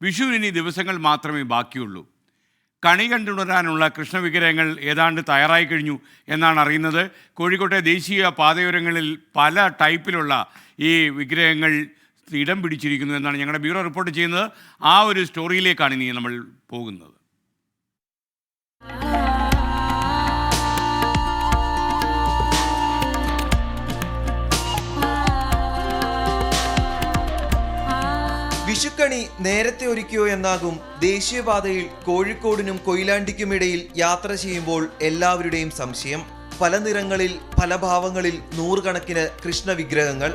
വിഷുവിന് ദിവസങ്ങൾ മാത്രമേ ബാക്കിയുള്ളൂ. കണി കണ്ടുണരാനുള്ള കൃഷ്ണവിഗ്രഹങ്ങൾ ഏതാണ്ട് തയ്യാറായി കഴിഞ്ഞു എന്നാണ് അറിയുന്നത്. കോഴിക്കോട്ടെ ദേശീയ പാതയോരങ്ങളിൽ പല ടൈപ്പിലുള്ള ഈ വിഗ്രഹങ്ങൾ ഇടം പിടിച്ചിരിക്കുന്നു എന്നാണ് ഞങ്ങളുടെ ബ്യൂറോ റിപ്പോർട്ട് ചെയ്യുന്നത്. ആ ഒരു സ്റ്റോറിയിലേക്കാണ് ഇനി നമ്മൾ പോകുന്നത്. വിഷുക്കണി നേരത്തെ ഒരുക്കിയോ എന്നാകും ദേശീയപാതയിൽ കോഴിക്കോടിനും കൊയിലാണ്ടിക്കുമിടയിൽ യാത്ര ചെയ്യുമ്പോൾ എല്ലാവരുടെയും സംശയം. പല നിറങ്ങളിൽ പല ഭാവങ്ങളിൽ നൂറുകണക്കിന് കൃഷ്ണ വിഗ്രഹങ്ങൾ.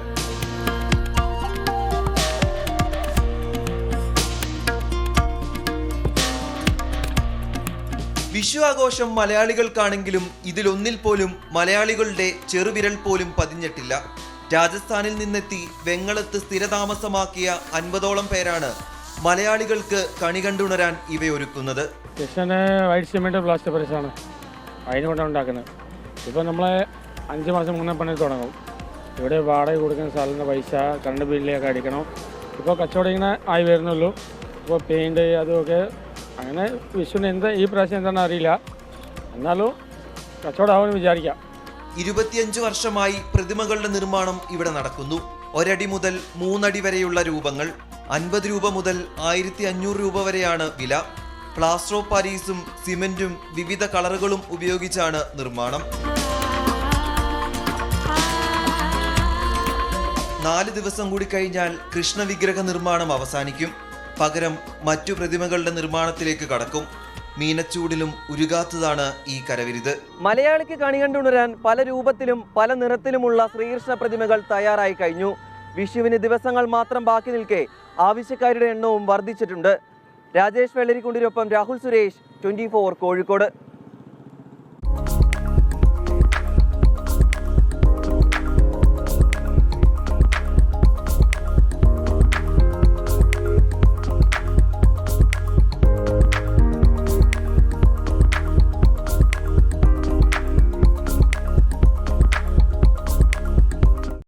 വിഷു ആഘോഷം മലയാളികൾക്കാണെങ്കിലും ഇതിലൊന്നിൽ പോലും മലയാളികളുടെ ചെറുവിരൽ പോലും പതിഞ്ഞിട്ടില്ല. രാജസ്ഥാനിൽ നിന്നെത്തി വെങ്ങളത്ത് സ്ഥിരതാമസമാക്കിയ 50ഓളം പേരാണ് മലയാളികൾക്ക് കണി കണ്ടുണരാൻ ഇവയൊരുക്കുന്നത്. കൃഷ്ണന് വൈറ്റ് സിമെന്റ് പ്ലാസ്റ്റർ പരിസാണ് അതിനുകൊണ്ടാണ് ഉണ്ടാക്കുന്നത്. ഇപ്പോൾ നമ്മളെ 5 മാസം മുന്നേ പണി തുടങ്ങും. ഇവിടെ വാടക കൊടുക്കുന്ന സ്ഥലത്തിൻ്റെ പൈസ, കറണ്ട് ബില്ലിലൊക്കെ അടിക്കണം. ഇപ്പോൾ കച്ചവടം ഇങ്ങനെ ആയി വരുന്നുള്ളൂ. ഇപ്പോൾ പെയിൻറ്റ് അതുമൊക്കെ അങ്ങനെ വിഷുവിന് ഈ പ്രാവശ്യം എന്താണെന്ന് അറിയില്ല. എന്നാലും കച്ചവടമാവുമെന്ന് വിചാരിക്കാം. 25 വർഷമായി പ്രതിമകളുടെ നിർമ്മാണം ഇവിടെ നടക്കുന്നു. 1 അടി മുതൽ 3 അടി വരെയുള്ള രൂപങ്ങൾ. 50 രൂപ മുതൽ 1500 രൂപ വരെയാണ് വില. പ്ലാസ്റ്റർ ഓഫ് പാരീസും സിമെന്റും വിവിധ കളറുകളും ഉപയോഗിച്ചാണ് നിർമ്മാണം. 4 ദിവസം കൂടി കഴിഞ്ഞാൽ കൃഷ്ണവിഗ്രഹ നിർമ്മാണം അവസാനിക്കും. പകരം മറ്റു പ്രതിമകളുടെ നിർമ്മാണത്തിലേക്ക് കടക്കും. മീനച്ചൂടിലും ഉരുകാത്തതാണ് ഈ കരവിരുത്. മലയാളിക്ക് കണി കണ്ടുണരാൻ പല രൂപത്തിലും പല നിറത്തിലുമുള്ള ശ്രീകൃഷ്ണ പ്രതിമകൾ തയ്യാറായി കഴിഞ്ഞു. വിഷുവിന് ദിവസങ്ങൾ മാത്രം ബാക്കി നിൽക്കെ ആവശ്യക്കാരുടെ എണ്ണവും വർദ്ധിച്ചിട്ടുണ്ട്. രാജേഷ് വെള്ളരിക്കുണ്ടിനൊപ്പം രാഹുൽ സുരേഷ്, 24 കോഴിക്കോട്.